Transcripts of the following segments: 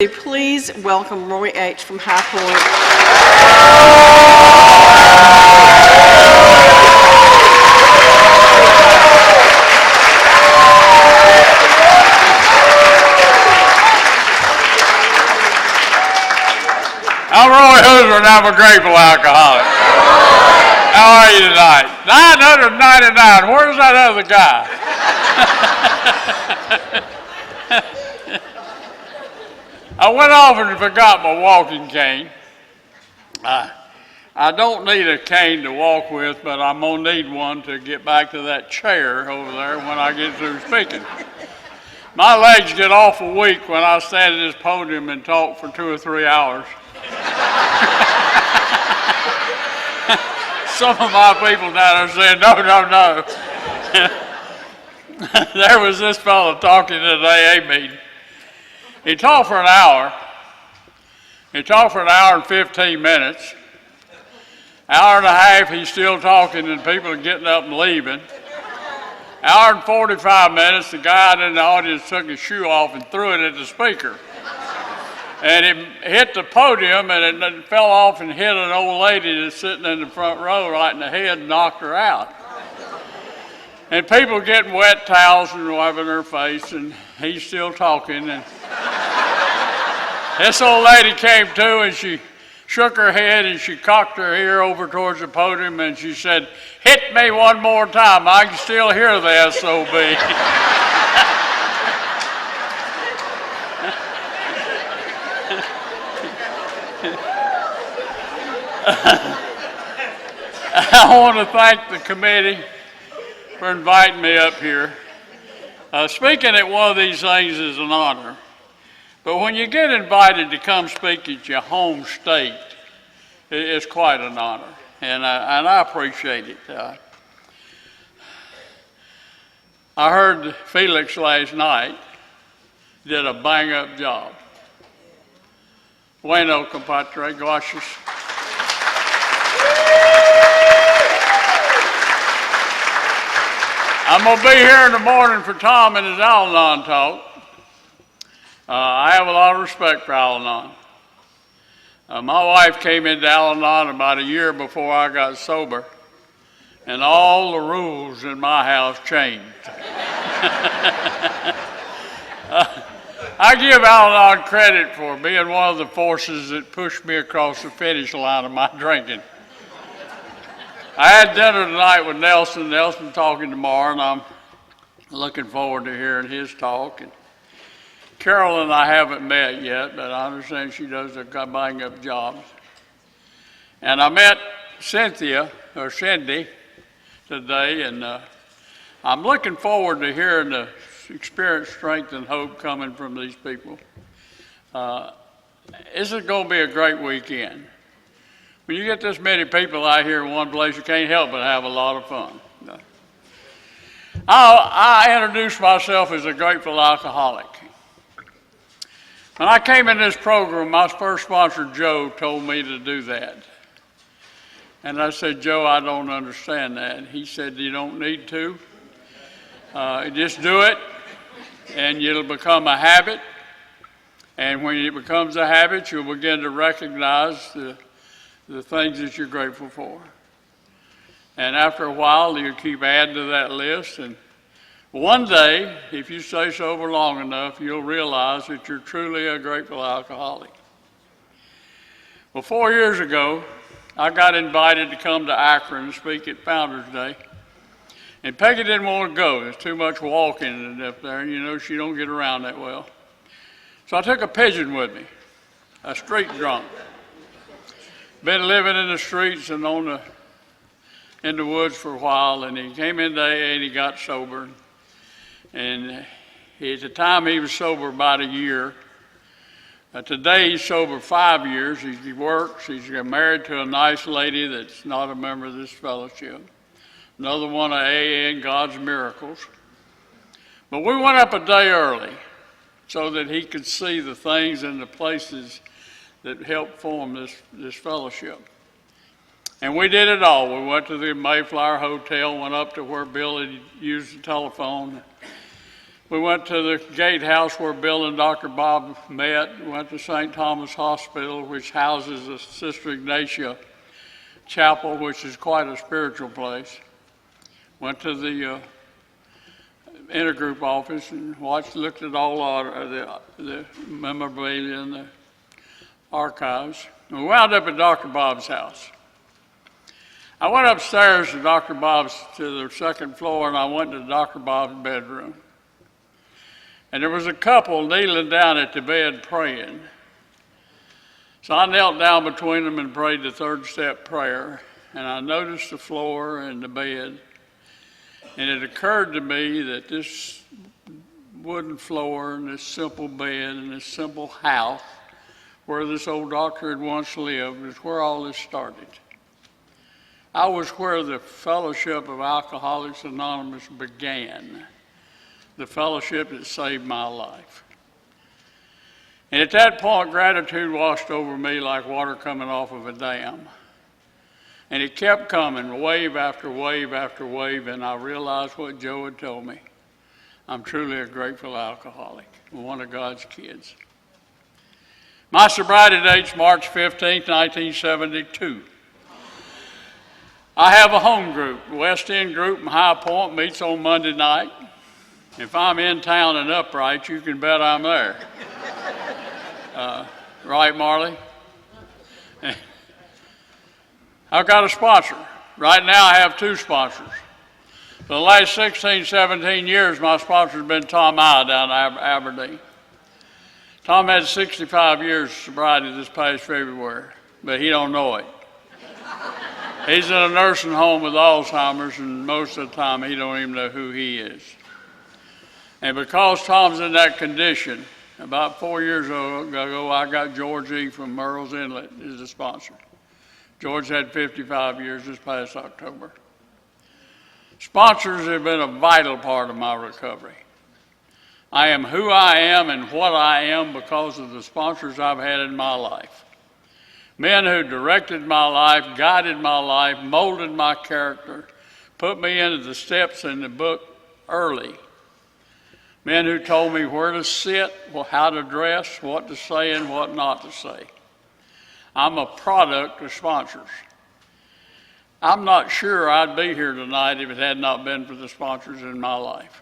Please welcome Roy H. from HighPoint. I'm Roy Hooser and I'm a grateful alcoholic. How are you tonight? 999. Where's that other guy? I went off and forgot my walking cane. I don't need a cane to walk with, but I'm going to need one to get back to that chair over there when I get through speaking. My legs get awful weak when I stand at this podium and talk for 2 or 3 hours. Some of my people down there saying, no. There was this fellow talking at an AA meeting. He talked for an hour. He talked for an hour and 15 minutes. Hour and a half, he's still talking and people are getting up and leaving. Hour and 45 minutes, the guy in the audience took his shoe off and threw it at the speaker. And it hit the podium and it fell off and hit an old lady that's sitting in the front row right in the head and knocked her out. And people getting wet towels and wiping her face, and he's still talking. And this old lady came to and she shook her head and she cocked her ear over towards the podium and she said, "Hit me one more time. I can still hear the SOB." I want to thank the committee for inviting me up here. Speaking at one of these things is an honor, but when you get invited to come speak at your home state, it's quite an honor, and I appreciate it. I heard Felix last night did a bang-up job. Bueno, compadre, gracias. I'm going to be here in the morning for Tom and his Al-Anon talk. I have a lot of respect for Al-Anon. My wife came into Al-Anon about a year before I got sober, and all the rules in my house changed. I give Al-Anon credit for being one of the forces that pushed me across the finish line of my drinking. I had dinner tonight with Nelson. Nelson's talking tomorrow, and I'm looking forward to hearing his talk. And Carolyn I haven't met yet, but I understand she does a bang-up job. And I met Cindy today, and I'm looking forward to hearing the experience, strength, and hope coming from these people. This is going to be a great weekend. When you get this many people out here in one place, you can't help but have a lot of fun. I introduced myself as a grateful alcoholic. When I came in this program, my first sponsor, Joe, told me to do that. And I said, "Joe, I don't understand that." He said, "You don't need to. Just do it, and it'll become a habit. And when it becomes a habit, you'll begin to recognize the things that you're grateful for. And after a while, you'll keep adding to that list. And one day, if you stay sober long enough, you'll realize that you're truly a grateful alcoholic." Well, 4 years ago, I got invited to come to Akron and speak at Founders Day. And Peggy didn't want to go. There's too much walking up there, and you know she don't get around that well. So I took a pigeon with me, a street drunk. Been living in the streets and in the woods for a while, and he came into AA and he got sober. And at the time he was sober about a year. Today he's sober 5 years. He works. He's married to a nice lady that's not a member of this fellowship. Another one of AA and God's Miracles. But we went up a day early so that he could see the things and the places that helped form this fellowship. And we did it all. We went to the Mayflower Hotel, went up to where Bill had used the telephone, We went to the gatehouse where Bill and Dr. Bob met. We went to St. Thomas Hospital, which houses the Sister Ignatia Chapel, which is quite a spiritual place. Went to the intergroup office and looked at all the memorabilia and the archives. And we wound up at Dr. Bob's house. I went upstairs to Dr. Bob's, to the second floor, and I went to Dr. Bob's bedroom. And there was a couple kneeling down at the bed praying. So I knelt down between them and prayed the third step prayer. And I noticed the floor and the bed. And it occurred to me that this wooden floor and this simple bed and this simple house where this old doctor had once lived is where all this started. I was where the fellowship of Alcoholics Anonymous began, the fellowship that saved my life. And at that point, gratitude washed over me like water coming off of a dam. And it kept coming, wave after wave after wave, and I realized what Joe had told me. I'm truly a grateful alcoholic, one of God's kids. My sobriety date's March 15, 1972. I have a home group. The West End group in HighPoint meets on Monday night. If I'm in town and upright, you can bet I'm there. Right, Marley? I've got a sponsor. Right now I have two sponsors. For the last 16, 17 years, my sponsor's been Tom I down in Aberdeen. Tom had 65 years of sobriety this past February, but he don't know it. He's in a nursing home with Alzheimer's, and most of the time he don't even know who he is. And because Tom's in that condition, about 4 years ago, I got George E. from Merle's Inlet as a sponsor. George had 55 years this past October. Sponsors have been a vital part of my recovery. I am who I am and what I am because of the sponsors I've had in my life. Men who directed my life, guided my life, molded my character, put me into the steps in the book early. Men who told me where to sit, how to dress, what to say, and what not to say. I'm a product of sponsors. I'm not sure I'd be here tonight if it had not been for the sponsors in my life.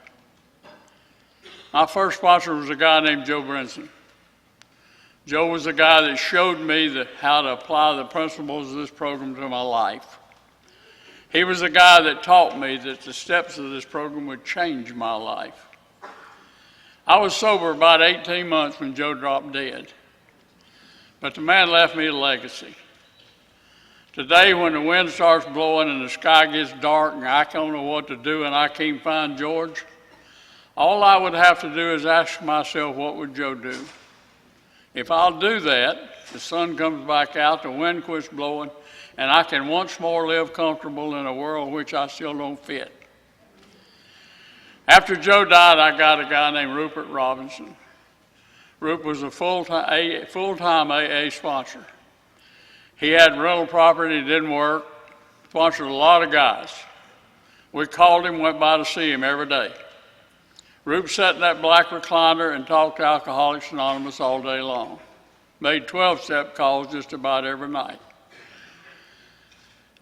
My first sponsor was a guy named Joe Brinson. Joe was the guy that showed me how to apply the principles of this program to my life. He was the guy that taught me that the steps of this program would change my life. I was sober about 18 months when Joe dropped dead. But the man left me a legacy. Today, when the wind starts blowing and the sky gets dark and I don't know what to do and I can't find George, all I would have to do is ask myself, what would Joe do? If I'll do that, the sun comes back out, the wind quits blowing, and I can once more live comfortable in a world which I still don't fit. After Joe died, I got a guy named Rupert Robinson. Rupert was a full-time AA sponsor. He had rental property, didn't work, sponsored a lot of guys. We called him, went by to see him every day. Rupert sat in that black recliner and talked to Alcoholics Anonymous all day long. Made 12-step calls just about every night.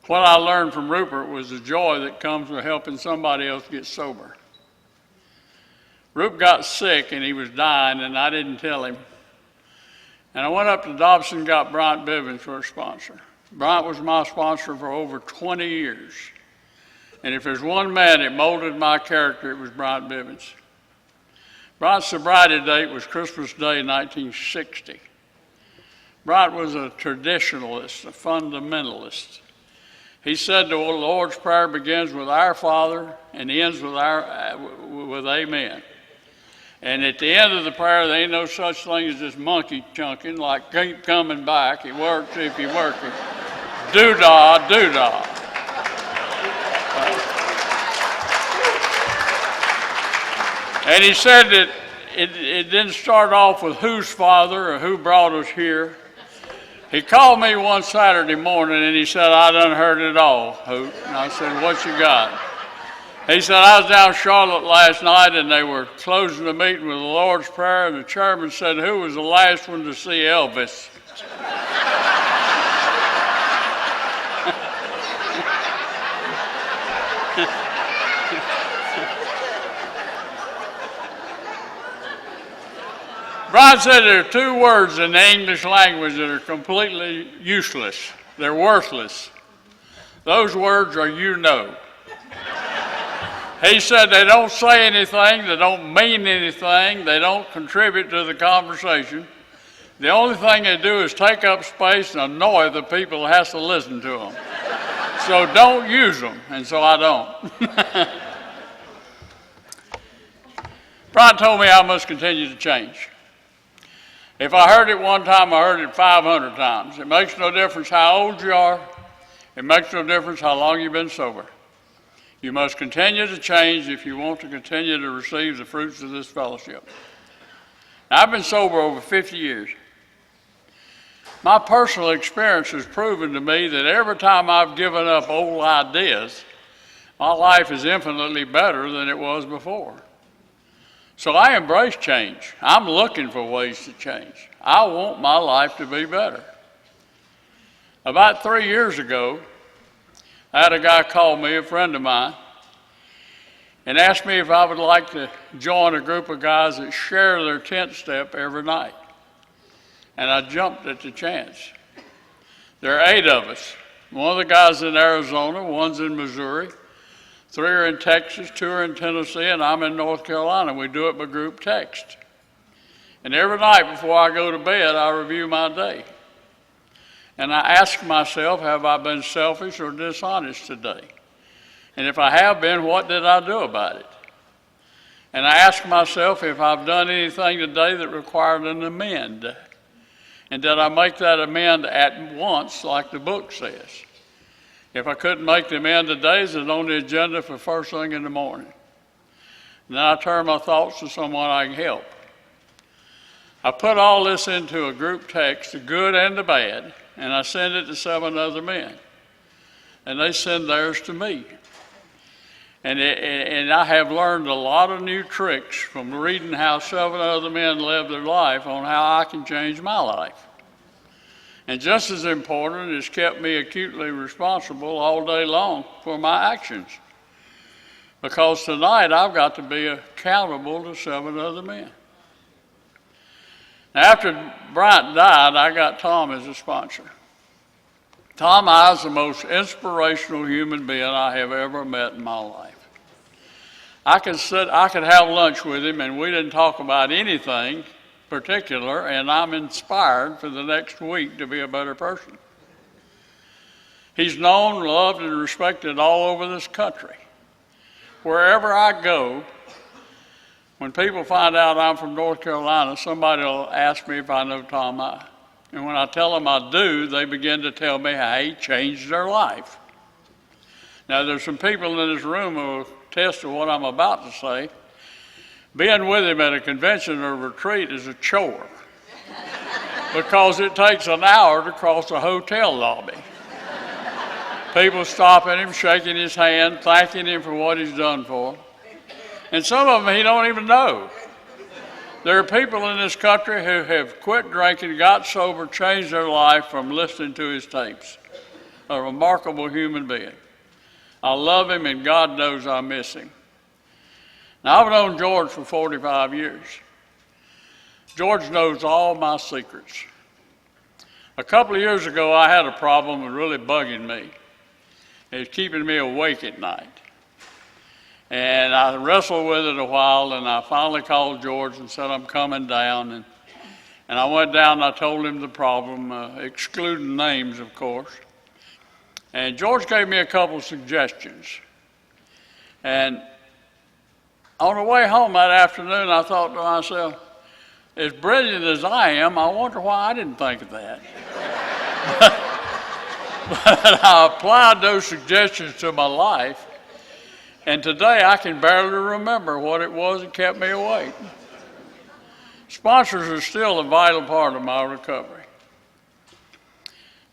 What I learned from Rupert was the joy that comes with helping somebody else get sober. Rupert got sick and he was dying, and I didn't tell him. And I went up to Dobson and got Bryant Bivens for a sponsor. Bryant was my sponsor for over 20 years. And if there's one man that molded my character, it was Bryant Bivens. Bryant's sobriety date was Christmas Day, 1960. Bryant was a traditionalist, a fundamentalist. He said the Lord's Prayer begins with Our Father and ends with Amen. And at the end of the prayer, there ain't no such thing as this monkey chunking, like keep coming back. It works if you work it. Doo-dah, doo-dah. And he said that it didn't start off with whose father or who brought us here. He called me one Saturday morning and he said, I done heard it all, Hoot. And I said, what you got? He said, I was down in Charlotte last night and they were closing the meeting with the Lord's Prayer, and the chairman said, who was the last one to see Elvis? Brian said there are two words in the English language that are completely useless. They're worthless. Those words are you know. He said they don't say anything, they don't mean anything, they don't contribute to the conversation. The only thing they do is take up space and annoy the people that has to listen to them. So don't use them, and so I don't. Brian told me I must continue to change. If I heard it one time, I heard it 500 times. It makes no difference how old you are. It makes no difference how long you've been sober. You must continue to change if you want to continue to receive the fruits of this fellowship. Now, I've been sober over 50 years. My personal experience has proven to me that every time I've given up old ideas, my life is infinitely better than it was before. So I embrace change. I'm looking for ways to change. I want my life to be better. About 3 years ago, I had a guy call me, a friend of mine, and asked me if I would like to join a group of guys that share their 10th step every night. And I jumped at the chance. There are 8 of us. One of the guys in Arizona, one's in Missouri, 3 are in Texas, 2 are in Tennessee, and I'm in North Carolina. We do it by group text. And every night before I go to bed, I review my day. And I ask myself, have I been selfish or dishonest today? And if I have been, what did I do about it? And I ask myself if I've done anything today that required an amend. And did I make that amend at once, like the book says? If I couldn't make the amend today, is it on the agenda for first thing in the morning? And then I turn my thoughts to someone I can help. I put all this into a group text, the good and the bad, and I send it to 7 other men. And they send theirs to me. And I have learned a lot of new tricks from reading how 7 other men live their life on how I can change my life. And just as important, it's kept me acutely responsible all day long for my actions. Because tonight I've got to be accountable to 7 other men. Now, after Bryant died, I got Tom as a sponsor. Tom is the most inspirational human being I have ever met in my life. I could have lunch with him and we didn't talk about anything particular, and I'm inspired for the next week to be a better person. He's known, loved, and respected all over this country. Wherever I go, when people find out I'm from North Carolina, somebody will ask me if I know Tom I. And when I tell them I do, they begin to tell me how he changed their life. Now, there's some people in this room who will attest to what I'm about to say. Being with him at a convention or retreat is a chore because it takes an hour to cross a hotel lobby. People stopping him, shaking his hand, thanking him for what he's done for them. And some of them he don't even know. There are people in this country who have quit drinking, got sober, changed their life from listening to his tapes. A remarkable human being. I love him, and God knows I miss him. Now, I've known George for 45 years. George knows all my secrets. A couple of years ago, I had a problem that was really bugging me. It was keeping me awake at night. And I wrestled with it a while, and I finally called George and said, I'm coming down. And I went down and I told him the problem, excluding names, of course. And George gave me a couple of suggestions. And on the way home that afternoon, I thought to myself, as brilliant as I am, I wonder why I didn't think of that. But I applied those suggestions to my life, and today I can barely remember what it was that kept me awake. Sponsors are still a vital part of my recovery.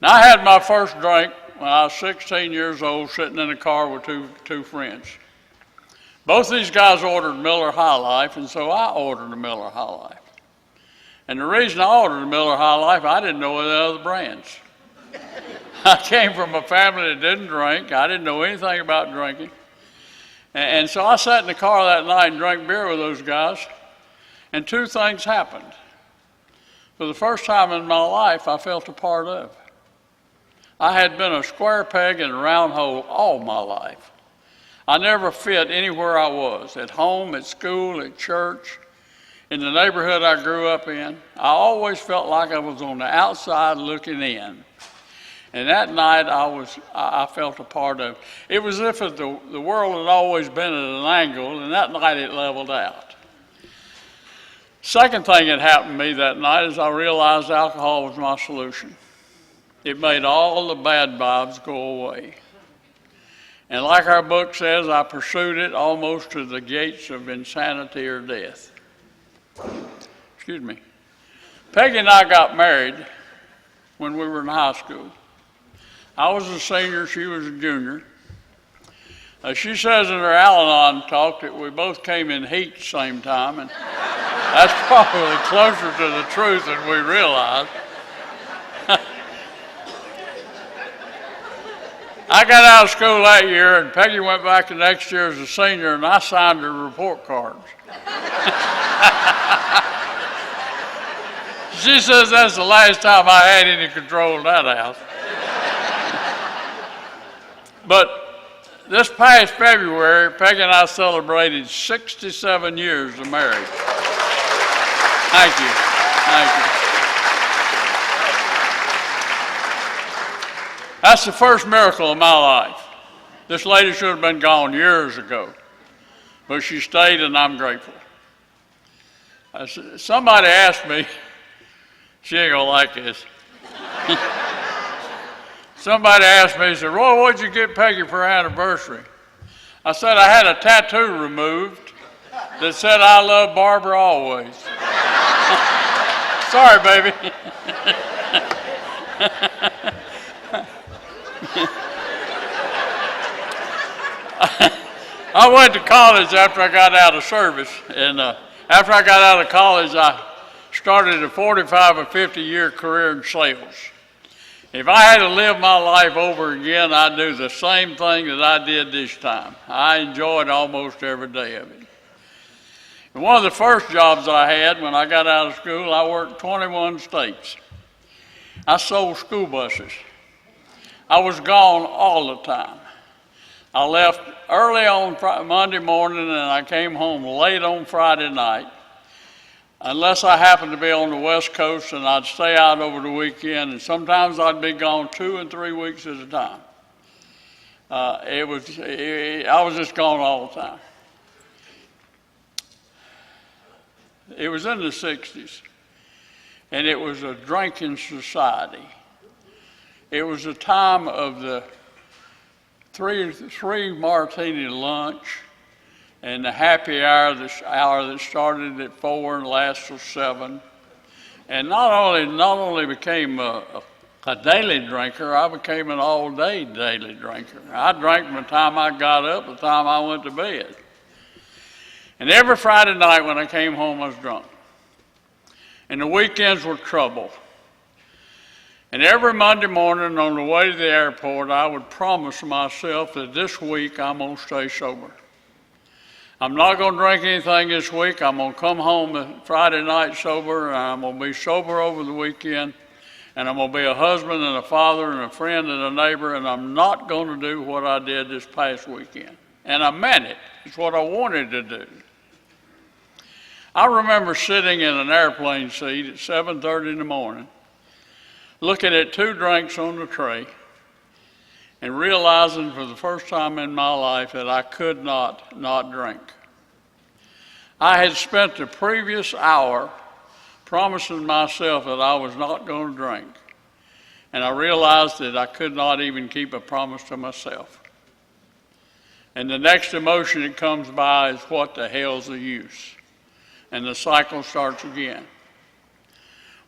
Now, I had my first drink when I was 16 years old, sitting in a car with two friends. Both these guys ordered Miller High Life, and so I ordered a Miller High Life. And the reason I ordered a Miller High Life, I didn't know the other brands. I came from a family that didn't drink. I didn't know anything about drinking. And so I sat in the car that night and drank beer with those guys, and two things happened. For the first time in my life, I felt a part of. I had been a square peg in a round hole all my life. I never fit anywhere I was, at home, at school, at church, in the neighborhood I grew up in. I always felt like I was on the outside looking in. And that night I felt a part of it. It was as if the world had always been at an angle, and that night it leveled out. Second thing that happened to me that night is I realized alcohol was my solution. It made all the bad vibes go away. And like our book says, I pursued it almost to the gates of insanity or death. Excuse me. Peggy and I got married when we were in high school. I was a senior, she was a junior. She says in her Al-Anon talk that we both came in heat at the same time, and that's probably closer to the truth than we realized. I got out of school that year, and Peggy went back the next year as a senior, and I signed her report cards. She says that's the last time I had any control of that house. But this past February, Peggy and I celebrated 67 years of marriage. Thank you. Thank you. That's the first miracle of my life. This lady should have been gone years ago, but she stayed, and I'm grateful. Somebody asked me, she ain't gonna like this. Somebody asked me, he said, "Roy, what'd you get Peggy for her anniversary?" I said I had a tattoo removed that said, "I love Barbara always." Sorry, baby. I went to college after I got out of service, and after I got out of college, I started a 45 or 50-year career in sales. If I had to live my life over again, I'd do the same thing that I did this time. I enjoyed almost every day of it. And one of the first jobs I had when I got out of school, I worked 21 states. I sold school buses. I was gone all the time. I left early on Monday morning, and I came home late on Friday night, unless I happened to be on the West Coast, and I'd stay out over the weekend, and sometimes I'd be gone 2 and 3 weeks at a time. I was just gone all the time. It was in the 60s, and it was a drinking society. It was a time of the three martini lunch and the happy hour that started at 4 and lasts till 7. And not only became a daily drinker, I became an all-day daily drinker. I drank from the time I got up to the time I went to bed. And every Friday night when I came home, I was drunk. And the weekends were trouble. And every Monday morning on the way to the airport, I would promise myself that this week I'm going to stay sober. I'm not going to drink anything this week. I'm going to come home Friday night sober, and I'm going to be sober over the weekend, and I'm going to be a husband and a father and a friend and a neighbor, and I'm not going to do what I did this past weekend. And I meant it. It's what I wanted to do. I remember sitting in an airplane seat at 7:30 in the morning, looking at 2 drinks on the tray, and realizing for the first time in my life that I could not drink. I had spent the previous hour promising myself that I was not going to drink, and I realized that I could not even keep a promise to myself. And the next emotion that comes by is, what the hell's the use? And the cycle starts again.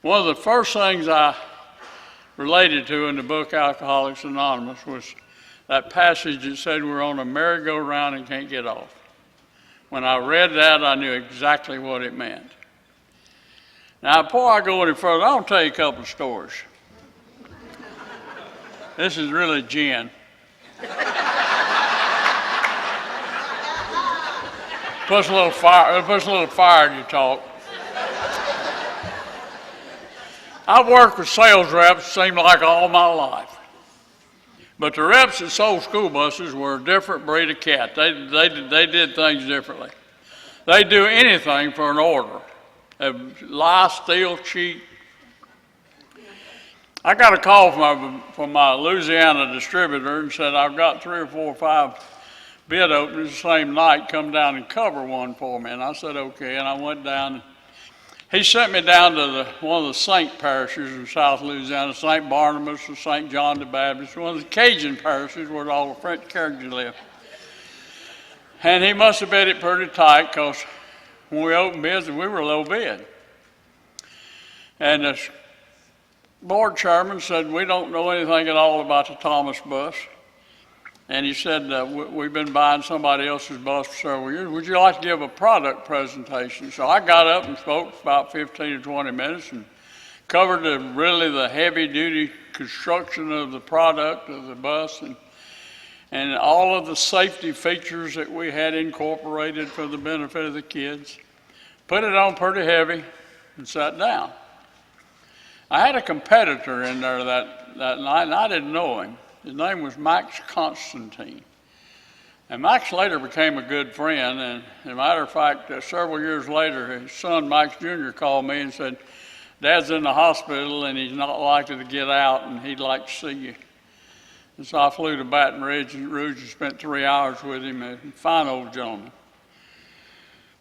One of the first things I related to in the book Alcoholics Anonymous was that passage that said we're on a merry-go-round and can't get off. When I read that, I knew exactly what it meant. Now, before I go any further, I'll tell you a couple of stories. This is really gin. Puts a little fire in your talk. I've worked with sales reps, seemed like all my life. But the reps that sold school buses were a different breed of cat. They did things differently. They do anything for an order. They lie, steal, cheat. I got a call from my Louisiana distributor and said, I've got 3 or 4 or 5 bid openings the same night, come down and cover one for me. And I said, okay, and I went down. He sent me down to one of the Saint parishes in South Louisiana, St. Barnabas or St. John the Baptist, one of the Cajun parishes where all the French Cajuns live. And he must have bid it pretty tight because when we opened bids, we were low bid. And the board chairman said, we don't know anything at all about the Thomas bus. And he said, we've been buying somebody else's bus for several years. Would you like to give a product presentation? So I got up and spoke for about 15 or 20 minutes and covered really the heavy-duty construction of the product of the bus and all of the safety features that we had incorporated for the benefit of the kids. Put it on pretty heavy and sat down. I had a competitor in there that night, and I didn't know him. His name was Max Constantine. And Max later became a good friend, and as a matter of fact, several years later, his son, Max Jr., called me and said, Dad's in the hospital and he's not likely to get out and he'd like to see you. And so I flew to Baton Rouge and spent 3 hours with him, a fine old gentleman.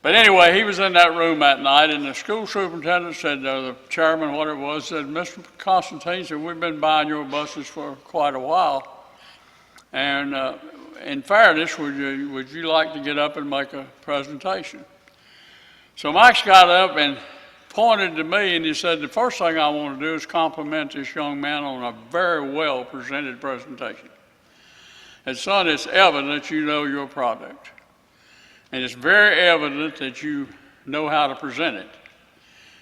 But anyway, he was in that room that night, and the school superintendent said, the chairman, what it was, said, Mr. Constantine said, we've been buying your buses for quite a while. And in fairness, would you like to get up and make a presentation? So Max got up and pointed to me, and he said, the first thing I want to do is compliment this young man on a very well presented presentation. And son, it's evident that you know your product. And it's very evident that you know how to present it.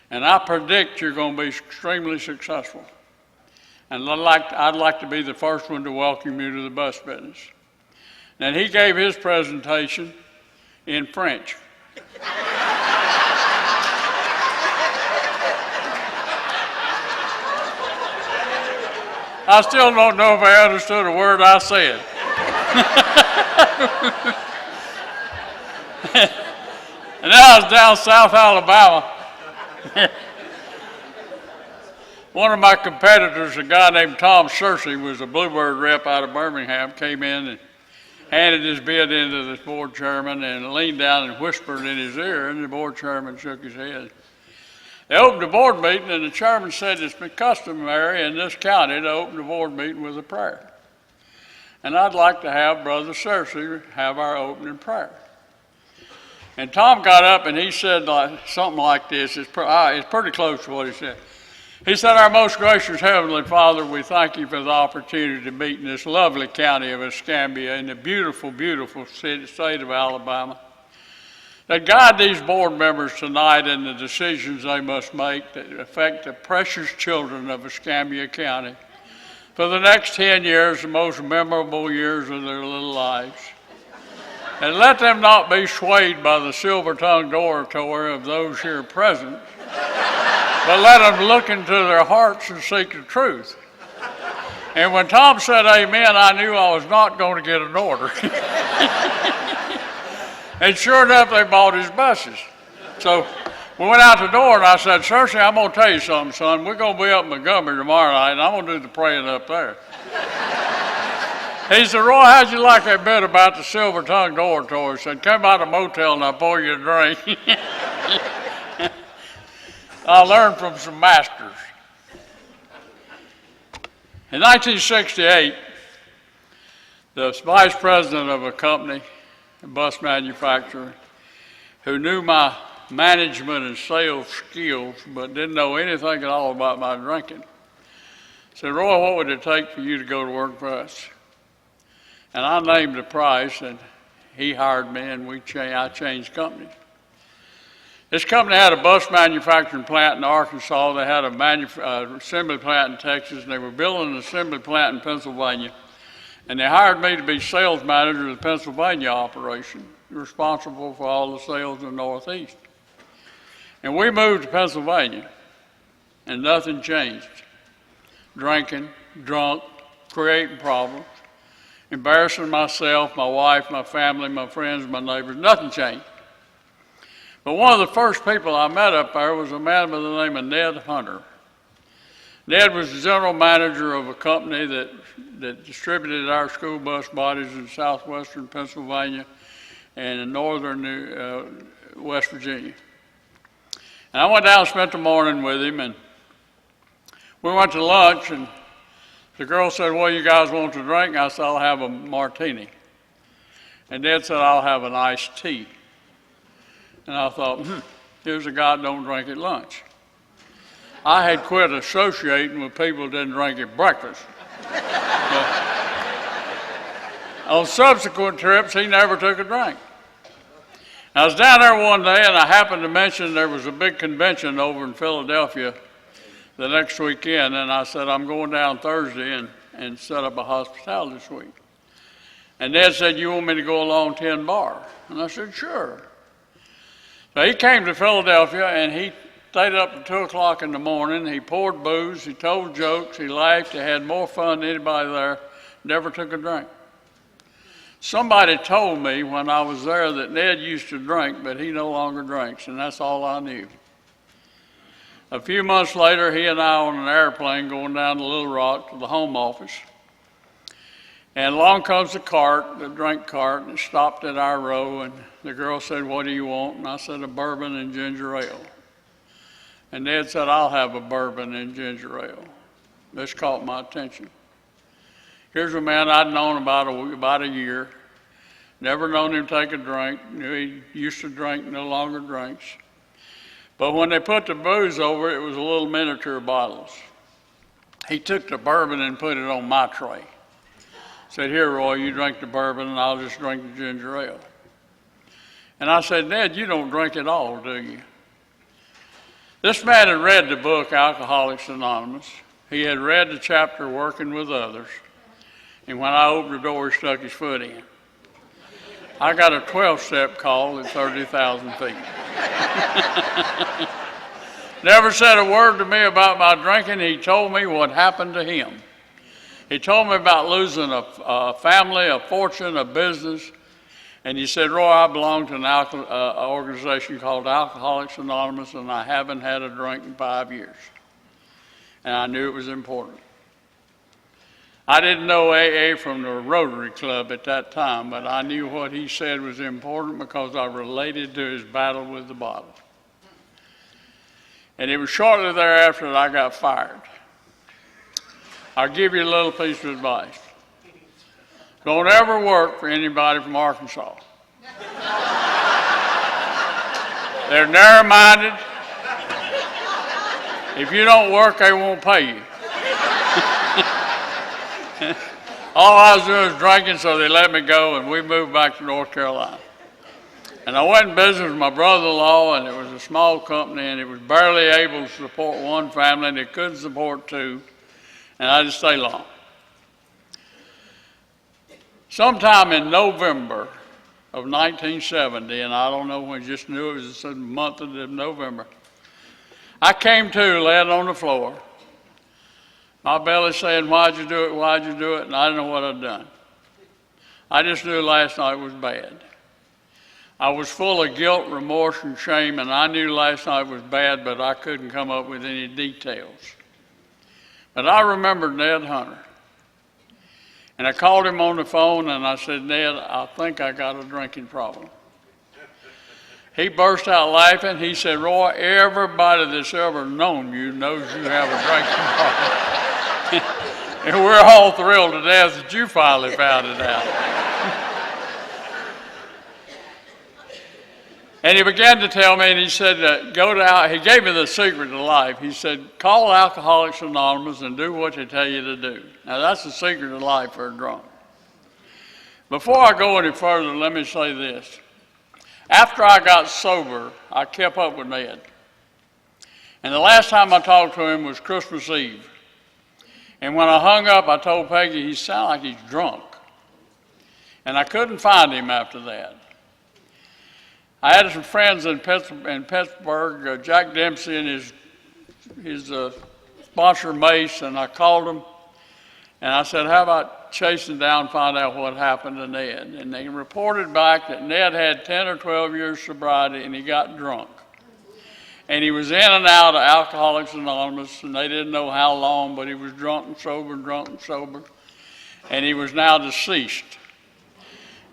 And I predict you're going to be extremely successful. And I'd like to be the first one to welcome you to the bus business. And he gave his presentation in French. I still don't know if I understood a word I said. And then I was down South Alabama. One of my competitors, a guy named Tom Searcy, was a Bluebird rep out of Birmingham, came in and handed his bid into this board chairman and leaned down and whispered in his ear, and the board chairman shook his head. They opened the board meeting, and the chairman said it's been customary in this county to open the board meeting with a prayer. And I'd like to have Brother Searcy have our opening prayer. And Tom got up and he said something like this. It's pretty close to what he said. He said, our most gracious Heavenly Father, we thank you for the opportunity to meet in this lovely county of Escambia in the beautiful, beautiful state of Alabama. That guide these board members tonight in the decisions they must make that affect the precious children of Escambia County for the next 10 years, the most memorable years of their little lives. And let them not be swayed by the silver-tongued oratory of those here present, but let them look into their hearts and seek the truth. And when Tom said amen, I knew I was not going to get an order. And sure enough, they bought his buses. So we went out the door and I said, Searcy, I'm going to tell you something, son. We're going to be up in Montgomery tomorrow night and I'm going to do the praying up there. He said, Roy, how'd you like that bit about the silver-tongued oratory? He said, come out of the motel and I'll pour you a drink. I learned from some masters. In 1968, the vice president of a company, a bus manufacturer, who knew my management and sales skills but didn't know anything at all about my drinking, said, Roy, what would it take for you to go to work for us? And I named the price, and he hired me, and I changed companies. This company had a bus manufacturing plant in Arkansas. They had a assembly plant in Texas, and they were building an assembly plant in Pennsylvania. And they hired me to be sales manager of the Pennsylvania operation, responsible for all the sales in the Northeast. And we moved to Pennsylvania, and nothing changed. Drinking, drunk, creating problems, embarrassing myself, my wife, my family, my friends, my neighbors. Nothing changed. But one of the first people I met up there was a man by the name of Ned Hunter. Ned was the general manager of a company that distributed our school bus bodies in southwestern Pennsylvania and in northern West Virginia. And I went down and spent the morning with him, and we went to lunch, and the girl said, "What do you guys want to drink?" I said, "I'll have a martini." And Ned said, "I'll have an iced tea." And I thought, here's a guy that don't drink at lunch. I had quit associating with people that didn't drink at breakfast. On subsequent trips, he never took a drink. I was down there one day, and I happened to mention there was a big convention over in Philadelphia the next weekend, and I said, "I'm going down Thursday and set up a hospitality suite." And Ned said, "You want me to go along 10 bar?" And I said, "Sure." So he came to Philadelphia, and he stayed up at 2 o'clock in the morning. He poured booze, he told jokes, he laughed, he had more fun than anybody there, never took a drink. Somebody told me when I was there that Ned used to drink, but he no longer drinks, and that's all I knew. A few months later, he and I on an airplane going down to Little Rock to the home office. And along comes the cart, the drink cart, and it stopped at our row, and the girl said, "What do you want?" And I said, "A bourbon and ginger ale." And Ned said, "I'll have a bourbon and ginger ale." This caught my attention. Here's a man I'd known about a year, never known him take a drink, knew he used to drink, no longer drinks. But when they put the booze over, it was little miniature bottles. He took the bourbon and put it on my tray. Said, "Here, Roy, you drink the bourbon and I'll just drink the ginger ale." And I said, "Ned, you don't drink at all, do you?" This man had read the book, Alcoholics Anonymous. He had read the chapter, Working with Others. And when I opened the door, he stuck his foot in. I got a 12-step call at 30,000 feet. Never said a word to me about my drinking. He told me what happened to him. He told me about losing a family, a fortune, a business. And he said, "Roy, I belong to an organization called Alcoholics Anonymous, and I haven't had a drink in 5 years." And I knew it was important. I didn't know AA from the Rotary Club at that time, but I knew what he said was important because I related to his battle with the bottle. And it was shortly thereafter that I got fired. I'll give you a little piece of advice. Don't ever work for anybody from Arkansas. They're narrow-minded. If you don't work, they won't pay you. All I was doing was drinking, so they let me go, and we moved back to North Carolina. And I went in business with my brother-in-law, and it was a small company, and it was barely able to support one family, and it couldn't support two, and I didn't stay long. Sometime in November of 1970, and I don't know when, just knew it was the month of November, I came to, laying on the floor. My belly saying, "Why'd you do it? Why'd you do it?" And I didn't know what I'd done. I just knew last night was bad. I was full of guilt, remorse, and shame, and I knew last night was bad, but I couldn't come up with any details. But I remembered Ned Hunter. And I called him on the phone, and I said, "Ned, I think I got a drinking problem." He burst out laughing. He said, "Roy, everybody that's ever known you knows you have a drinking problem." And we're all thrilled to death that you finally found it out. And he began to tell me, and he said, he gave me the secret to life. He said, "Call Alcoholics Anonymous and do what they tell you to do." Now, that's the secret of life for a drunk. Before I go any further, let me say this. After I got sober, I kept up with Ned. And the last time I talked to him was Christmas Eve. And when I hung up, I told Peggy, he sounded like he's drunk. And I couldn't find him after that. I had some friends in Pittsburgh, Jack Dempsey and his sponsor Mace, and I called them. And I said, how about chasing down and find out what happened to Ned? And they reported back that Ned had 10 or 12 years sobriety and he got drunk. And he was in and out of Alcoholics Anonymous, and they didn't know how long, but he was drunk and sober and drunk and sober. And he was now deceased.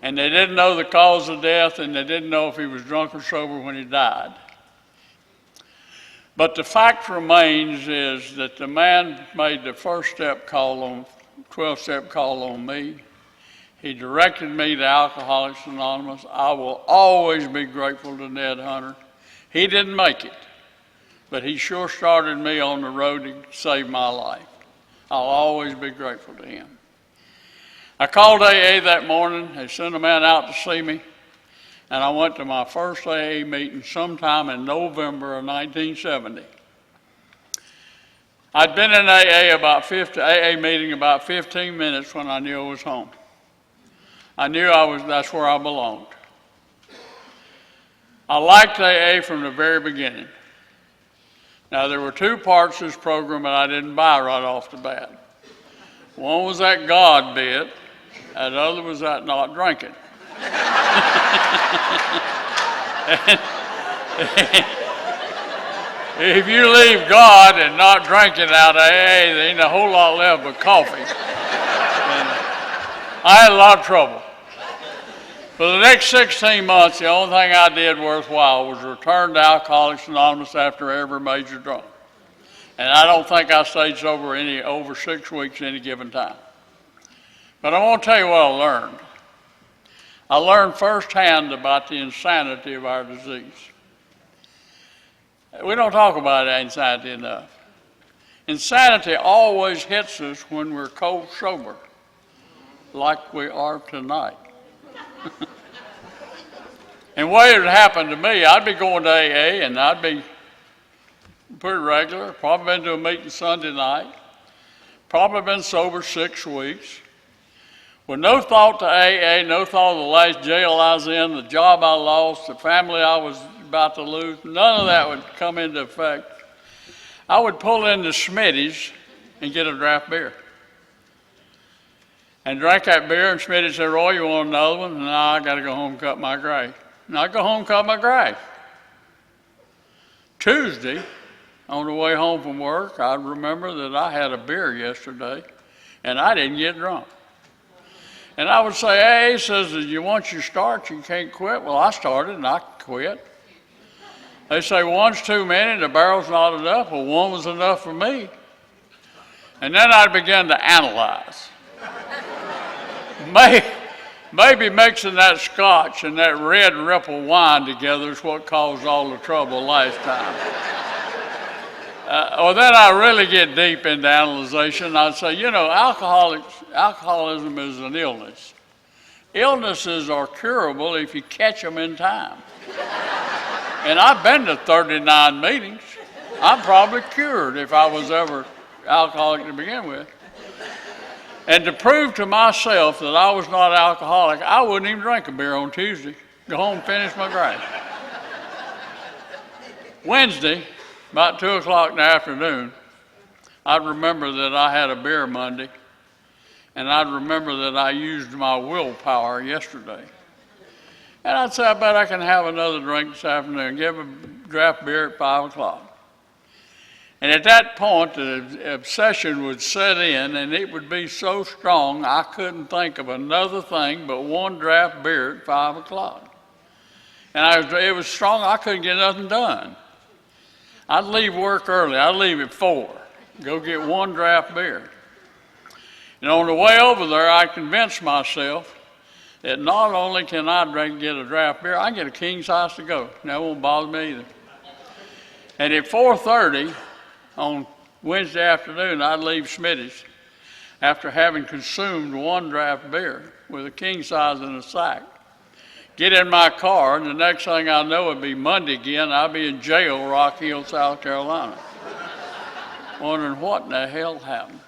And they didn't know the cause of death, and they didn't know if he was drunk or sober when he died. But the fact remains is that the man made the first step call on 12-step call on me. He directed me to Alcoholics Anonymous. I will always be grateful to Ned Hunter. He didn't make it, but he sure started me on the road to save my life. I'll always be grateful to him. I called AA that morning. They sent a man out to see me, and I went to my first AA meeting sometime in November of 1970. I'd been in AA meeting about 15 minutes when I knew I was home. I knew that's where I belonged. I liked AA from the very beginning. Now, there were two parts of this program that I didn't buy right off the bat. One was that God bit, and the other was that not drinking. If you leave God and not drinking out of AA, there ain't a whole lot left but coffee. And I had a lot of trouble. For the next 16 months, the only thing I did worthwhile was return to Alcoholics Anonymous after every major drunk. And I don't think I stayed sober over 6 weeks any given time. But I want to tell you what I learned. I learned firsthand about the insanity of our disease. We don't talk about insanity enough. Insanity always hits us when we're cold sober, like we are tonight. And what had happened to me, I'd be going to AA and I'd be pretty regular, probably been to a meeting Sunday night, probably been sober 6 weeks, with no thought to AA, no thought of the last jail I was in, the job I lost, the family I was about to lose. None of that would come into effect. I would pull into Smitty's and get a draft beer. And drank that beer, and Smitty said, Roy, you want another one? No, I got to go home and cut my grass. And I'd go home and cut my grass. Tuesday, on the way home from work, I'd remember that I had a beer yesterday, and I didn't get drunk. And I would say, hey, he says, once you start, you can't quit. Well, I started, and I quit. They say, one's too many, the barrel's not enough. Well, one was enough for me. And then I began to analyze. Maybe mixing that scotch and that red Ripple wine together is what caused all the trouble last time. Or then I really get deep into analyzation. I'd say, alcoholism is an illness. Illnesses are curable if you catch them in time. And I've been to 39 meetings. I'm probably cured if I was ever alcoholic to begin with. And to prove to myself that I was not alcoholic, I wouldn't even drink a beer on Tuesday. Go home and finish my grass. Wednesday, about 2 o'clock in the afternoon, I'd remember that I had a beer Monday, and I'd remember that I used my willpower yesterday. And I'd say, I bet I can have another drink this afternoon, give a draft beer at 5 o'clock. And at that point, the obsession would set in, and it would be so strong, I couldn't think of another thing but one draft beer at 5 o'clock. And it was strong, I couldn't get nothing done. I'd leave work early. I'd leave at 4, go get one draft beer. And on the way over there, I convinced myself that not only can I get a draft beer, I can get a king size to go. That won't bother me either. And at 4:30 on Wednesday afternoon, I'd leave Smitty's. after having consumed one draft beer with a king size in a sack. Get in my car, and the next thing I know, it'd be Monday again. I'll be in jail, Rock Hill, South Carolina. Wondering what in the hell happened.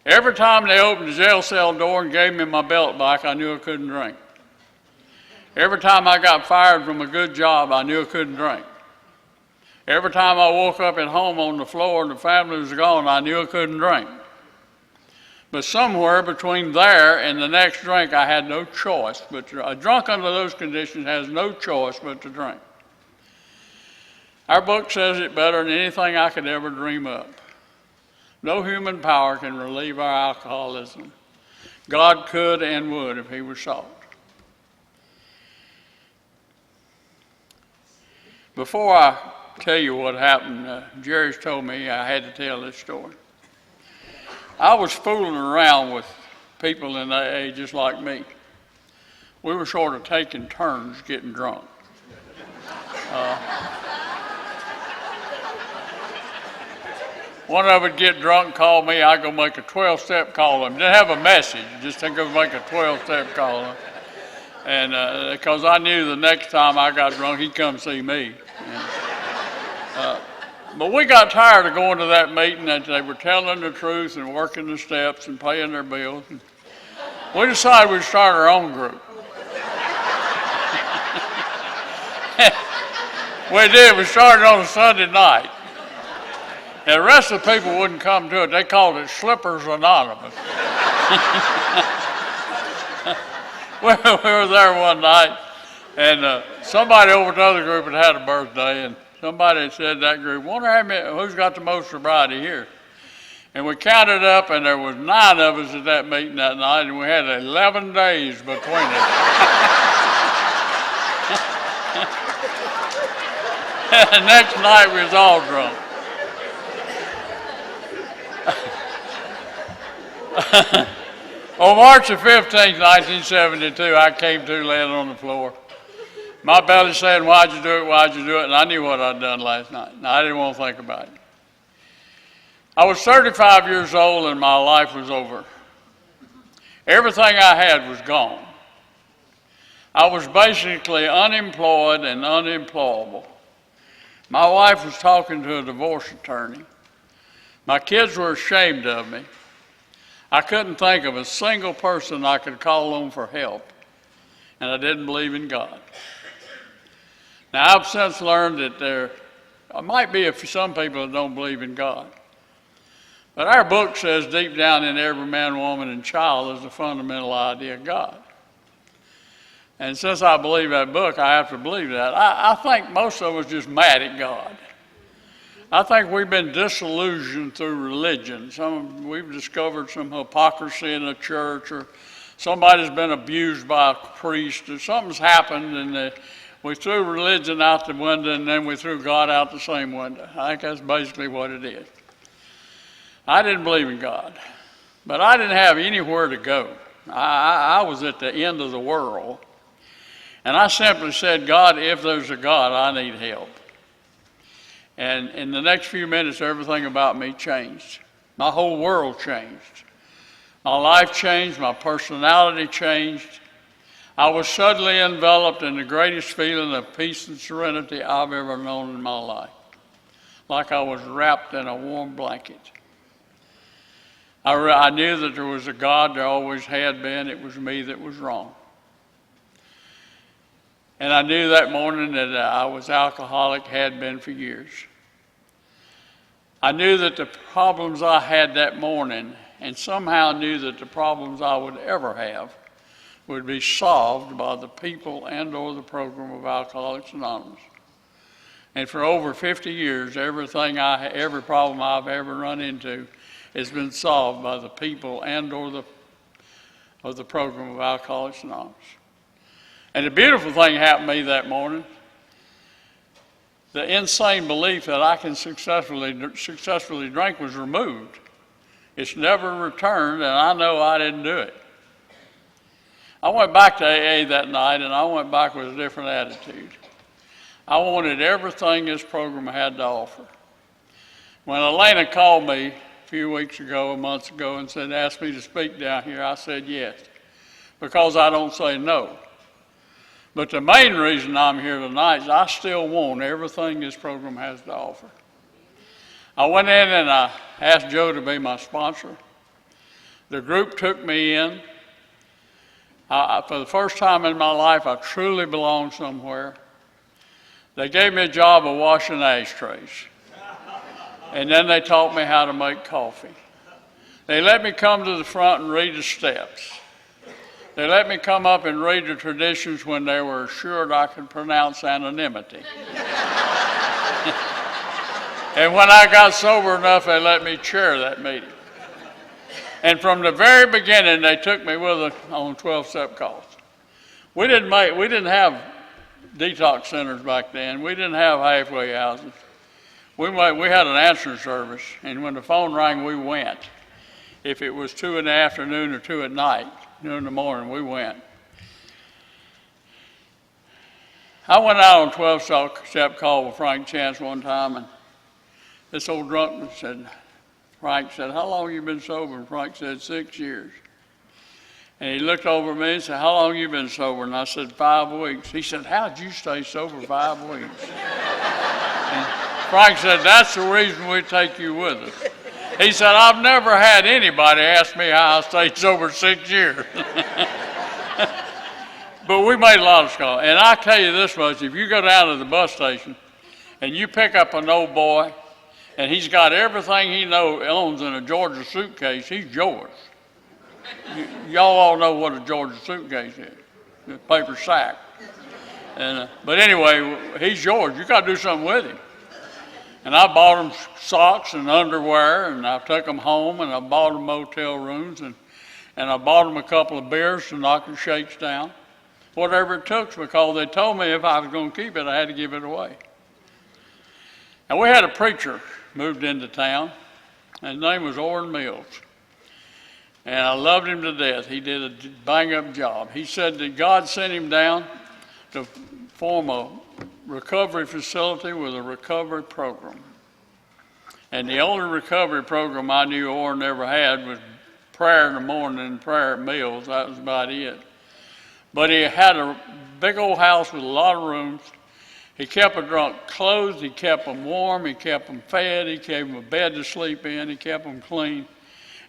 Every time they opened the jail cell door and gave me my belt back, I knew I couldn't drink. Every time I got fired from a good job, I knew I couldn't drink. Every time I woke up at home on the floor and the family was gone, I knew I couldn't drink. But somewhere between there and the next drink, I had no choice. But a drunk under those conditions has no choice but to drink. Our book says it better than anything I could ever dream up. No human power can relieve our alcoholism. God could and would if he was sought. Before I tell you what happened, Jerry's told me I had to tell this story. I was fooling around with people in AA just like me. We were sort of taking turns getting drunk. One of them would get drunk, call me, I'd go make a 12-step call him. Didn't have a message, just to go make a 12-step call him. And because I knew the next time I got drunk, he'd come see me. But we got tired of going to that meeting that they were telling the truth and working the steps and paying their bills. And we decided we'd start our own group. We did. We started on a Sunday night. And the rest of the people wouldn't come to it. They called it Slippers Anonymous. We were there one night, and somebody over at the other group had a birthday, and somebody said to that group, wonder who's got the most sobriety here. And we counted up, and there was 9 of us at that meeting that night, and we had 11 days between us. The next night we was all drunk. On March the 15th, 1972, I came to laying on the floor. My belly saying, why'd you do it, why'd you do it? And I knew what I'd done last night, and I didn't want to think about it. I was 35 years old, and my life was over. Everything I had was gone. I was basically unemployed and unemployable. My wife was talking to a divorce attorney. My kids were ashamed of me. I couldn't think of a single person I could call on for help, and I didn't believe in God. Now, I've since learned that there might be some people that don't believe in God. But our book says deep down in every man, woman, and child is the fundamental idea of God. And since I believe that book, I have to believe that. I think most of us are just mad at God. I think we've been disillusioned through religion. We've discovered some hypocrisy in the church, or somebody's been abused by a priest, or something's happened, and we threw religion out the window, and then we threw God out the same window. I think that's basically what it is. I didn't believe in God, but I didn't have anywhere to go. I was at the end of the world, and I simply said, God, if there's a God, I need help. And in the next few minutes, everything about me changed. My whole world changed. My life changed, my personality changed. I was suddenly enveloped in the greatest feeling of peace and serenity I've ever known in my life, like I was wrapped in a warm blanket. I knew that there was a God, there always had been. It was me that was wrong. And I knew that morning that I was alcoholic, had been for years. I knew that the problems I had that morning, and somehow knew that the problems I would ever have, would be solved by the people and or the program of Alcoholics Anonymous. And for over 50 years, every problem I've ever run into has been solved by the people and or the program of Alcoholics Anonymous. And the beautiful thing happened to me that morning. The insane belief that I can successfully drink was removed. It's never returned, and I know I didn't do it. I went back to AA that night, and I went back with a different attitude. I wanted everything this program had to offer. When Elena called me a few weeks ago, months ago, and asked me to speak down here. I said yes, because I don't say no. But the main reason I'm here tonight is I still want everything this program has to offer. I went in and I asked Joe to be my sponsor. The group took me in. For the first time in my life, I truly belong somewhere. They gave me a job of washing ashtrays. And then they taught me how to make coffee. They let me come to the front and read the steps. They let me come up and read the traditions when they were assured I could pronounce anonymity. And when I got sober enough, they let me chair that meeting. And from the very beginning, they took me with them on 12-step calls. We didn't have detox centers back then. We didn't have halfway houses. We had an answering service, and when the phone rang, we went. If it was 2 in the afternoon or 2 at night, 2 in the morning, we went. I went out on 12-step call with Frank Chance one time, and this old drunk said, Frank said, how long have you been sober? And Frank said, 6 years. And he looked over at me and said, how long have you been sober? And I said, 5 weeks. He said, how'd you stay sober 5 weeks? And Frank said, that's the reason we take you with us. He said, I've never had anybody ask me how I stayed sober 6 years. But we made a lot of calls. And I tell you this much, if you go down to the bus station and you pick up an old boy and he's got everything he owns in a Georgia suitcase, he's yours. Y'all all know what a Georgia suitcase is, a paper sack. But anyway, he's yours. You got to do something with him. And I bought him socks and underwear, and I took him home, and I bought him motel rooms, and I bought him a couple of beers to knock the shakes down, whatever it took, because they told me if I was going to keep it, I had to give it away. And we had a preacher moved into town. His name was Orrin Mills. And I loved him to death. He did a bang-up job. He said that God sent him down to form a recovery facility with a recovery program. And the only recovery program I knew Orrin ever had was prayer in the morning and prayer at meals. That was about it. But he had a big old house with a lot of rooms. He kept a drunk clothed. He kept them warm. He kept them fed. He gave them a bed to sleep in. He kept them clean.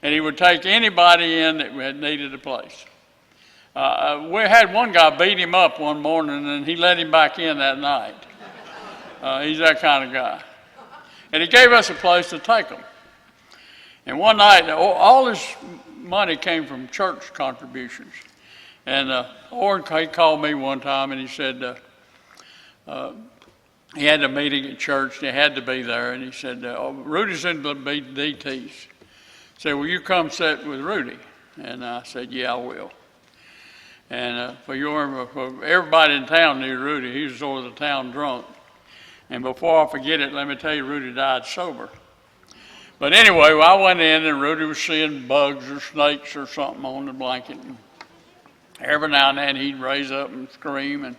And he would take anybody in that had needed a place. We had one guy beat him up one morning, and he let him back in that night. He's that kind of guy. And he gave us a place to take him. And one night, all his money came from church contributions. And Orrin, he called me one time, and he said he had a meeting at church, and he had to be there. And he said, Rudy's in the DTs. He said, will you come sit with Rudy? And I said, yeah, I will. And for everybody in town knew Rudy. He was sort of the town drunk. And before I forget it, let me tell you, Rudy died sober. But anyway, I went in and Rudy was seeing bugs or snakes or something on the blanket. And every now and then he'd raise up and scream. And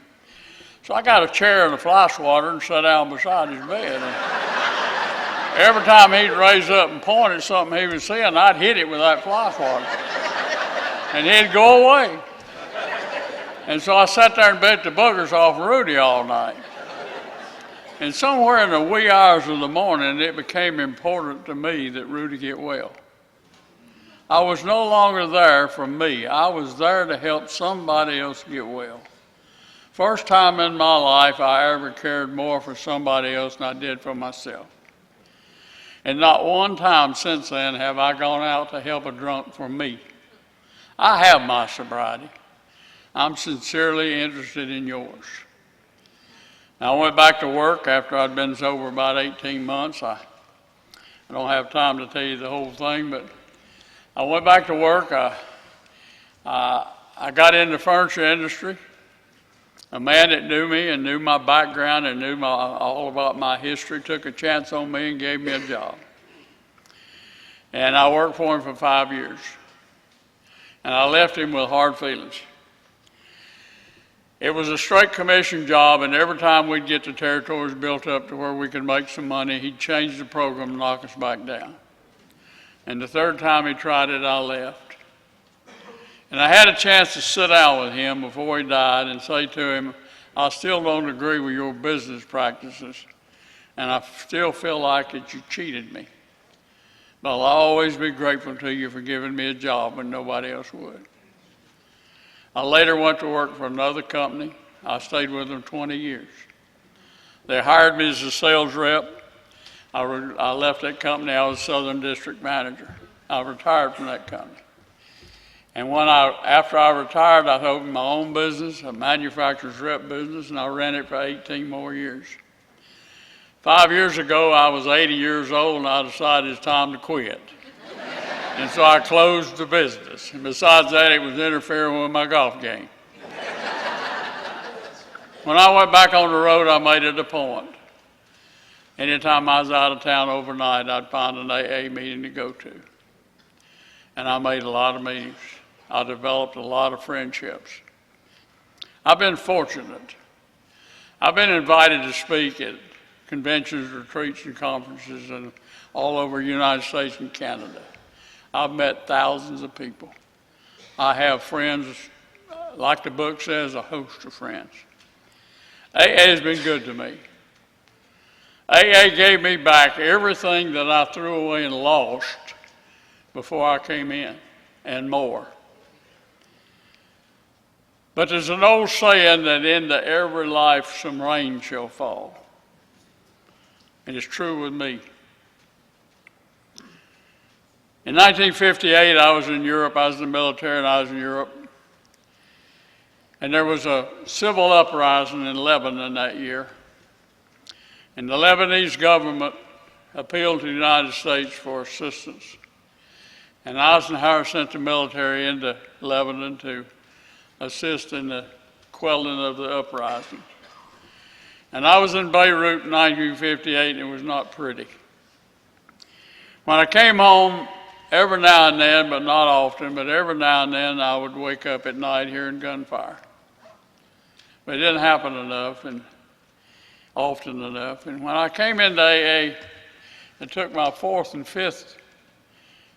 so I got a chair and a fly swatter and sat down beside his bed. And every time he'd raise up and point at something he was seeing, I'd hit it with that fly swatter. And he'd go away. And so I sat there and bet the boogers off Rudy all night. And somewhere in the wee hours of the morning, it became important to me that Rudy get well. I was no longer there for me. I was there to help somebody else get well. First time in my life I ever cared more for somebody else than I did for myself. And not one time since then have I gone out to help a drunk for me. I have my sobriety. I'm sincerely interested in yours. Now, I went back to work after I'd been sober about 18 months. I don't have time to tell you the whole thing, but I went back to work. I got in the furniture industry. A man that knew me and knew my background and knew all about my history took a chance on me and gave me a job. And I worked for him for 5 years. And I left him with hard feelings. It was a straight commission job, and every time we'd get the territories built up to where we could make some money, he'd change the program and knock us back down. And the third time he tried it, I left. And I had a chance to sit down with him before he died and say to him, I still don't agree with your business practices, and I still feel like that you cheated me. But I'll always be grateful to you for giving me a job when nobody else would. I later went to work for another company. I stayed with them 20 years. They hired me as a sales rep. I left that company. I was Southern District Manager. I retired from that company. And after I retired, I opened my own business, a manufacturer's rep business, and I ran it for 18 more years. 5 years ago, I was 80 years old, and I decided it's time to quit. And so I closed the business. And besides that, it was interfering with my golf game. When I went back on the road, I made it a point. Anytime I was out of town overnight, I'd find an AA meeting to go to. And I made a lot of meetings. I developed a lot of friendships. I've been fortunate. I've been invited to speak at conventions, retreats, and conferences and all over the United States and Canada. I've met thousands of people. I have friends, like the book says, a host of friends. AA has been good to me. AA gave me back everything that I threw away and lost before I came in, and more. But there's an old saying that into every life some rain shall fall. And it's true with me. In 1958, I was in Europe. I was in the military, and I was in Europe. And there was a civil uprising in Lebanon that year. And the Lebanese government appealed to the United States for assistance. And Eisenhower sent the military into Lebanon to assist in the quelling of the uprising. And I was in Beirut in 1958, and it was not pretty. When I came home, every now and then, but not often, but every now and then, I would wake up at night hearing gunfire. But it didn't happen enough and often enough. And when I came into AA and took my fourth and fifth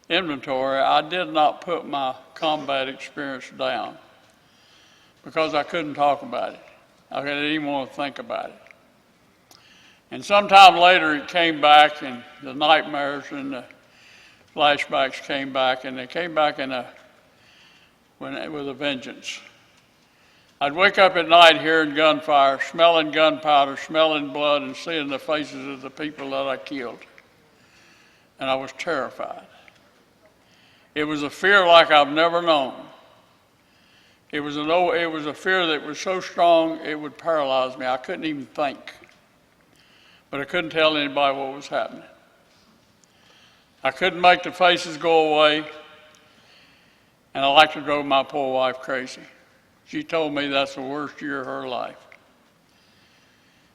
inventory, I did not put my combat experience down because I couldn't talk about it. I didn't even want to think about it. And sometime later it came back, and the nightmares and the flashbacks came back, and they came back with a vengeance. I'd wake up at night hearing gunfire, smelling gunpowder, smelling blood, and seeing the faces of the people that I killed. And I was terrified. It was a fear like I've never known. It was a fear that was so strong it would paralyze me. I couldn't even think. But I couldn't tell anybody what was happening. I couldn't make the faces go away. And I like to drove my poor wife crazy. She told me that's the worst year of her life.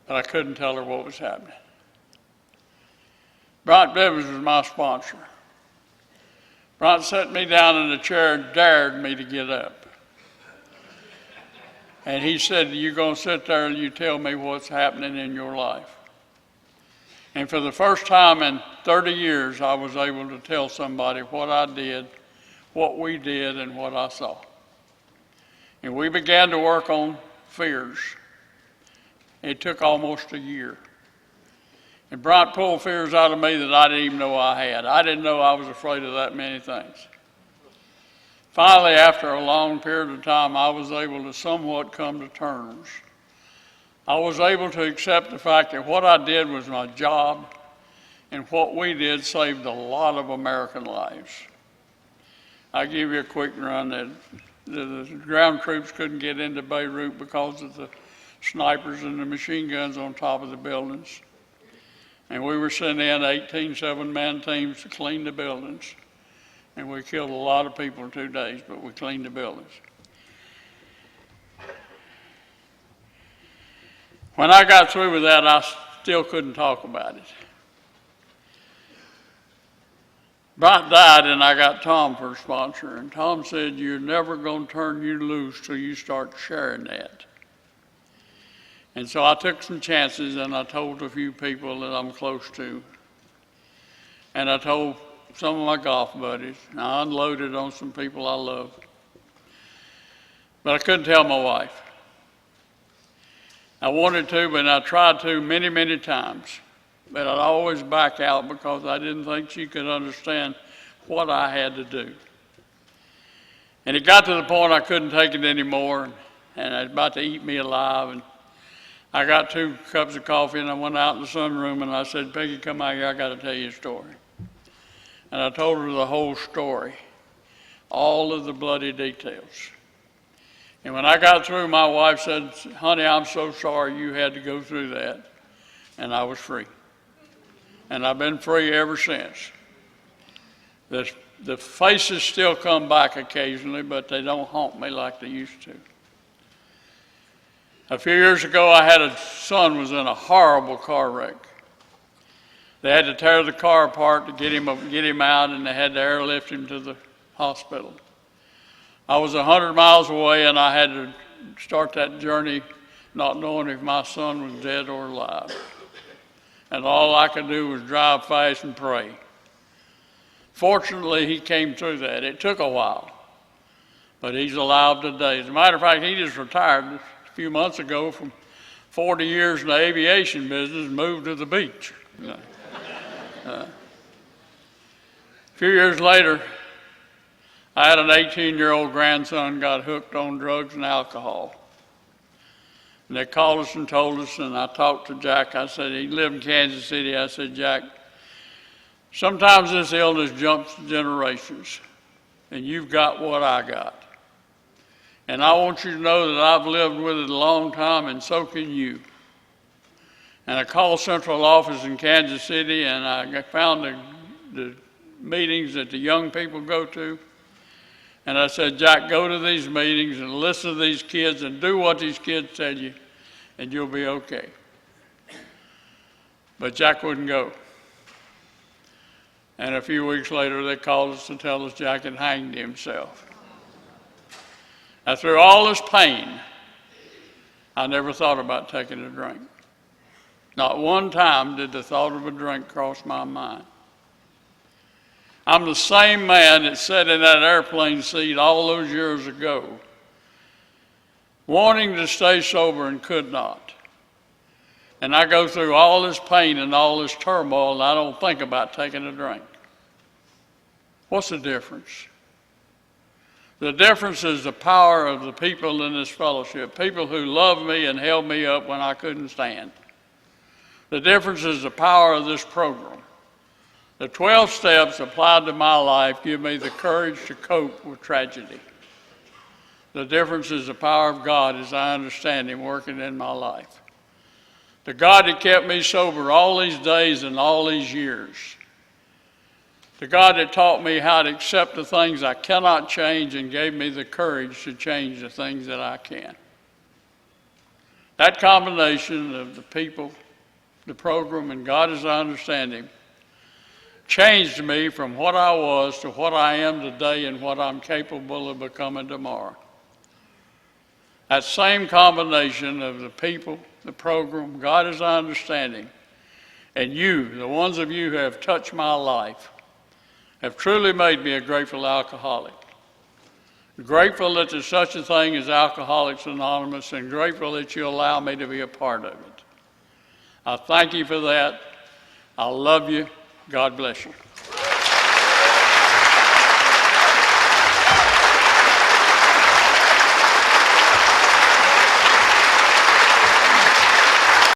But I couldn't tell her what was happening. Bryant Bivens was my sponsor. Bryant set me down in a chair and dared me to get up. And he said, you're going to sit there and you tell me what's happening in your life. And for the first time in 30 years, I was able to tell somebody what I did, what we did, and what I saw. And we began to work on fears. It took almost a year. And Bryant pulled fears out of me that I didn't even know I had. I didn't know I was afraid of that many things. Finally, after a long period of time, I was able to somewhat come to terms. I was able to accept the fact that what I did was my job, and what we did saved a lot of American lives. I'll give you a quick run. The ground troops couldn't get into Beirut because of the snipers and the machine guns on top of the buildings. And we were sending in 18 seven-man teams to clean the buildings. And we killed a lot of people in 2 days, but we cleaned the buildings. When I got through with that, I still couldn't talk about it. Bryant died, and I got Tom for a sponsor. And Tom said, you're never going to turn you loose till you start sharing that. And so I took some chances, and I told a few people that I'm close to. And I told some of my golf buddies. And I unloaded on some people I love. But I couldn't tell my wife. I wanted to, but I tried to many, many times. But I'd always back out because I didn't think she could understand what I had to do. And it got to the point I couldn't take it anymore, and it was about to eat me alive. And I got 2 cups of coffee, and I went out in the sunroom, and I said, Peggy, come out here, I got to tell you a story. And I told her the whole story, all of the bloody details. And when I got through, my wife said, honey, I'm so sorry you had to go through that. And I was free. And I've been free ever since. The faces still come back occasionally, but they don't haunt me like they used to. A few years ago, I had a son was in a horrible car wreck. They had to tear the car apart to get him out, and they had to airlift him to the hospital. I was 100 miles away, and I had to start that journey not knowing if my son was dead or alive. And all I could do was drive fast and pray. Fortunately, he came through that. It took a while, but he's alive today. As a matter of fact, he just retired a few months ago from 40 years in the aviation business and moved to the beach. A few years later, I had an 18-year-old grandson got hooked on drugs and alcohol. And they called us and told us, and I talked to Jack. I said, he lived in Kansas City. I said, Jack, sometimes this illness jumps generations, and you've got what I got. And I want you to know that I've lived with it a long time, and so can you. And I called central office in Kansas City, and I found the meetings that the young people go to. And I said, Jack, go to these meetings and listen to these kids and do what these kids tell you, and you'll be okay. But Jack wouldn't go. And a few weeks later, they called us to tell us Jack had hanged himself. Now, through all this pain, I never thought about taking a drink. Not one time did the thought of a drink cross my mind. I'm the same man that sat in that airplane seat all those years ago, wanting to stay sober and could not. And I go through all this pain and all this turmoil, and I don't think about taking a drink. What's the difference? The difference is the power of the people in this fellowship, people who loved me and held me up when I couldn't stand. The difference is the power of this program. The 12 steps applied to my life give me the courage to cope with tragedy. The difference is the power of God as I understand Him working in my life. The God that kept me sober all these days and all these years. The God that taught me how to accept the things I cannot change and gave me the courage to change the things that I can. That combination of the people, the program, and God as I understand Him changed me from what I was to what I am today and what I'm capable of becoming tomorrow. That same combination of the people, the program, God as I understand Him, and you, the ones of you who have touched my life, have truly made me a grateful alcoholic. Grateful that there's such a thing as Alcoholics Anonymous, and grateful that you allow me to be a part of it. I thank you for that. I love you. God bless you.